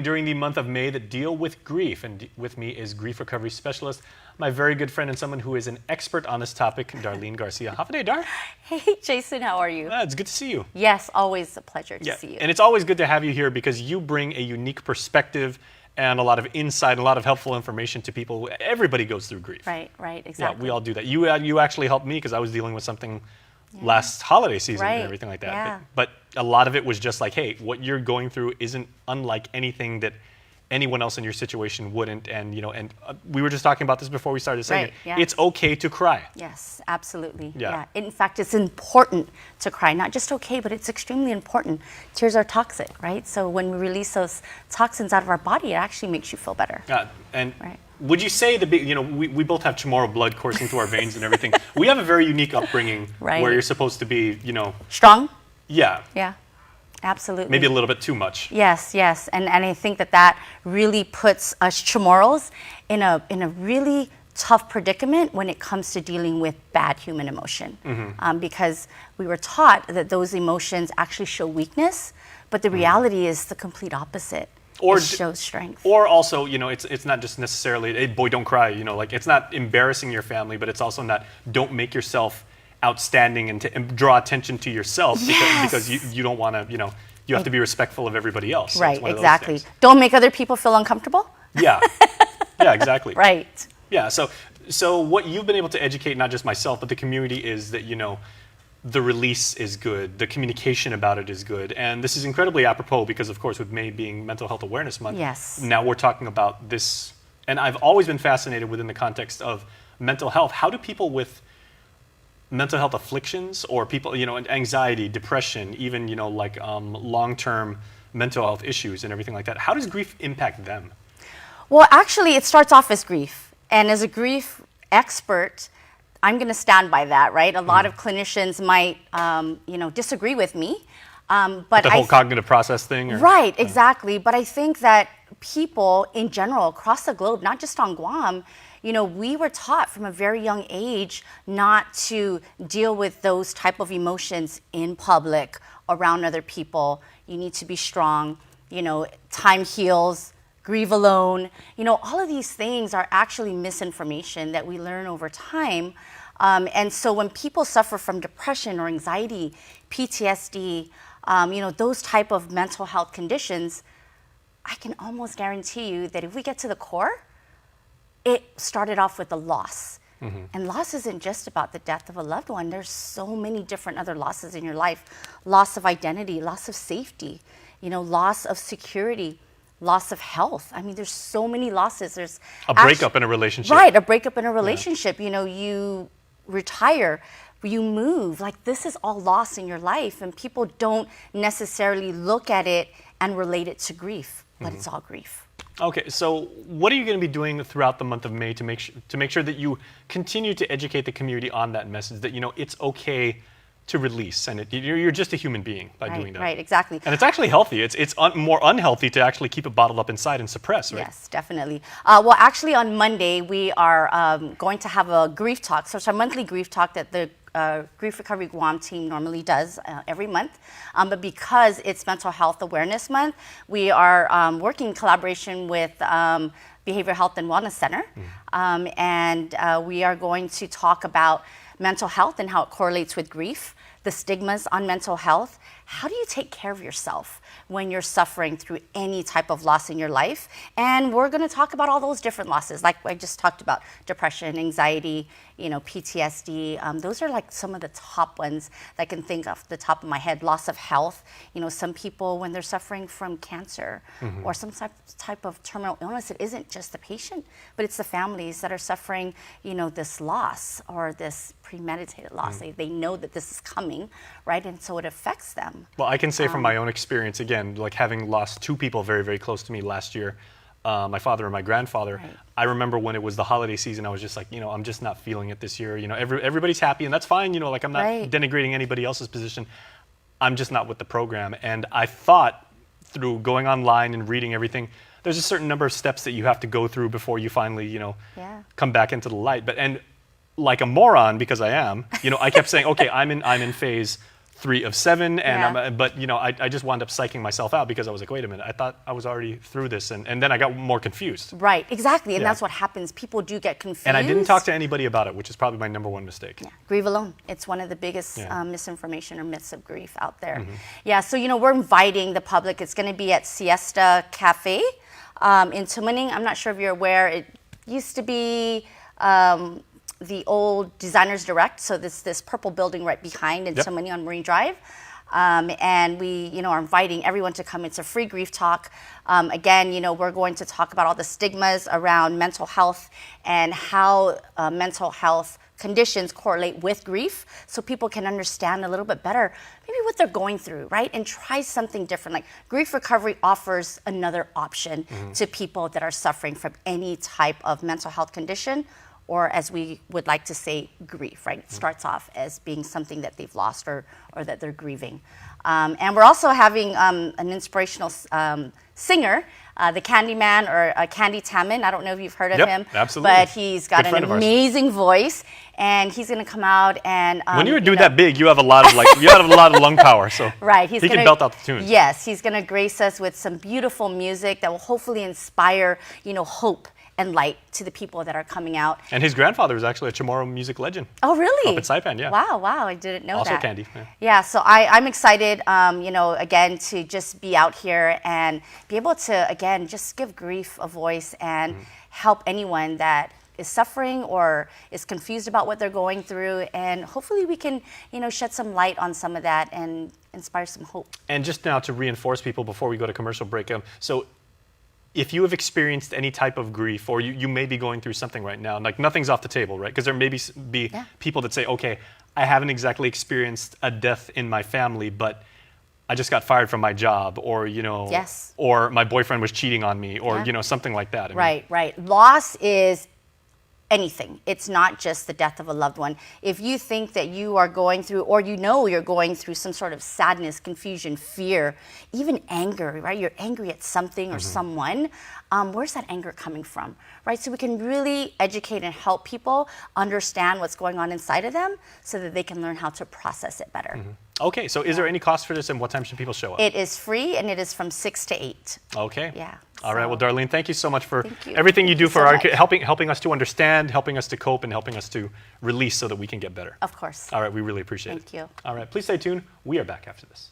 During the month of May that deal with grief, and with me is grief recovery specialist, my very good friend and someone who is an expert on this topic, Darlene Garcia. Have a day, Dar. Hey, Jason, how are you? It's good to see you. Yes, always a pleasure to see you. And it's always good to have you here because you bring a unique perspective and a lot of insight, a lot of helpful information to people. Everybody goes through grief. Right, exactly. Yeah, we all do that. You actually helped me because I was dealing with something last holiday season and everything like that. Yeah. But a lot of it was just like, hey, what you're going through isn't unlike anything that anyone else in your situation wouldn't. And we were just talking about this before we started saying it's okay to cry. Yes, absolutely. Yeah. In fact, it's important to cry. Not just okay, but it's extremely important. Tears are toxic, right? So when we release those toxins out of our body, it actually makes you feel better. Would you say we both have Chamorro blood coursing through our veins and everything? We have a very unique upbringing where you're supposed to be, strong? Yeah. Yeah, absolutely. Maybe a little bit too much. Yes. And I think that really puts us Chamorros in a really tough predicament when it comes to dealing with bad human emotion. Because we were taught that those emotions actually show weakness, but the reality is the complete opposite. Or it shows strength. Or also, it's not just necessarily, hey, boy, don't cry. It's not embarrassing your family, but it's also not, don't make yourself outstanding and draw attention to yourself because you don't want to, you have to be respectful of everybody else. Right, exactly. Don't make other people feel uncomfortable. Yeah, exactly. Right. Yeah, so what you've been able to educate not just myself, but the community is that, the release is good, the communication about it is good, and this is incredibly apropos because, of course, with May being Mental Health Awareness Month, now we're talking about this, and I've always been fascinated within the context of mental health. How do people with mental health afflictions or people, anxiety, depression, even, long-term mental health issues and everything like that, how does grief impact them? Well, actually, it starts off as grief, and as a grief expert, I'm going to stand by that, right? A lot of clinicians might, disagree with me. But the whole cognitive process thing? Or? Right, exactly. But I think that people in general across the globe, not just on Guam, we were taught from a very young age not to deal with those type of emotions in public, around other people. You need to be strong. Time heals. Grieve alone. All of these things are actually misinformation that we learn over time. And so when people suffer from depression or anxiety, PTSD, those type of mental health conditions, I can almost guarantee you that if we get to the core, it started off with a loss. And loss isn't just about the death of a loved one. There's so many different other losses in your life. Loss of identity, loss of safety, loss of security, loss of health. I mean, there's so many losses. There's a breakup in a relationship. Right, a breakup in a relationship. You retire, you move. Like, this is all loss in your life, and people don't necessarily look at it and relate it to grief, but it's all grief. Okay, so what are you going to be doing throughout the month of May to make sure that you continue to educate the community on that message that it's okay to release, and you're just a human being by doing that. Right, exactly. And it's actually healthy. It's more unhealthy to actually keep it bottled up inside and suppress, right? Yes, definitely. Well, actually on Monday, we are going to have a grief talk. So it's our monthly grief talk that the Grief Recovery Guam team normally does every month. But because it's Mental Health Awareness Month, we are working in collaboration with Behavioral Health and Wellness Center. And we are going to talk about mental health and how it correlates with grief, the stigmas on mental health. How do you take care of yourself when you're suffering through any type of loss in your life? And we're going to talk about all those different losses, like I just talked about: depression, anxiety, PTSD. Those are like some of the top ones that I can think off the top of my head. Loss of health. Some people, when they're suffering from cancer or some type of terminal illness, it isn't just the patient, but it's the families that are suffering, this loss or this premeditated loss. They know that this is coming, right? And so it affects them. Well, I can say from my own experience, again, like having lost two people very, very close to me last year, my father and my grandfather. Right. I remember when it was the holiday season, I was just like, I'm just not feeling it this year. Everybody's happy, and that's fine. Like, I'm not denigrating anybody else's position. I'm just not with the program. And I thought, through going online and reading everything, there's a certain number of steps that you have to go through before you finally, come back into the light. And like a moron, because I am, I kept saying, okay, I'm in phase 3 of 7, and Yeah. but you know, I just wound up psyching myself out because I was like, wait a minute, I thought I was already through this, and then I got more confused. Right, exactly, and Yeah. that's what happens. People do get confused. And I didn't talk to anybody about it, which is probably my #1 mistake. Yeah, grieve alone. It's one of the biggest Yeah. misinformation or myths of grief out there. Mm-hmm. Yeah, so you know we're inviting the public. It's going to be at Siesta Cafe in Tumaning. I'm not sure if you're aware. It used to be the old Designers Direct. So this purple building right behind in Yep. Tumaning on Marine Drive. And we, you know, are inviting everyone to come. It's a free grief talk. Again, you know, we're going to talk about all the stigmas around mental health and how mental health conditions correlate with grief, so people can understand a little bit better maybe what they're going through, right? And try something different. Like grief recovery offers another option to people that are suffering from any type of mental health condition, or as we would like to say, grief, right? It starts off as being something that they've lost or that they're grieving. And we're also having an inspirational singer, the Candyman, or Candy Taman. I don't know if you've heard of Yep, him. absolutely. But he's got Good an friend of ours. amazing voice, and he's going to come out and... When you're a you dude know- that big, you have a lot of you have a lot of lung power, so Right, he can belt out the tunes. Yes, he's going to grace us with some beautiful music that will hopefully inspire, you know, hope and light to the people that are coming out. And his grandfather is actually a Chamorro music legend. Oh, really? Up at Saipan, yeah. Wow, I didn't know Also that. Candy, yeah. Yeah, so I'm excited, you know, again, to just be out here and be able to, again, just give grief a voice and help anyone that is suffering or is confused about what they're going through. And hopefully we can, you know, shed some light on some of that and inspire some hope. And just now to reinforce people before we go to commercial break, so if you have experienced any type of grief, or you may be going through something right now, like nothing's off the table, right? Because there may be Yeah. people that say, okay, I haven't exactly experienced a death in my family, but I just got fired from my job, or, you know, Yes. or my boyfriend was cheating on me, or, Yeah. you know, something like that. I mean, Right. Loss is anything. It's not just the death of a loved one. If you think that you are going through, or you know you're going through some sort of sadness, confusion, fear, even anger, right? You're angry at something or someone. Where's that anger coming from, right? So we can really educate and help people understand what's going on inside of them so that they can learn how to process it better. Okay, so is there any cost for this, and what time should people show up? It is free, and it is from 6 to 8. Okay. Yeah, All right. Well, so- Darlene, thank you so much for Thank you. everything you Thank do you for so our much. helping us to understand, helping us to cope, and helping us to release so that we can get better. Of course. All right. We really appreciate it. Thank you. All right. Please stay tuned. We are back after this.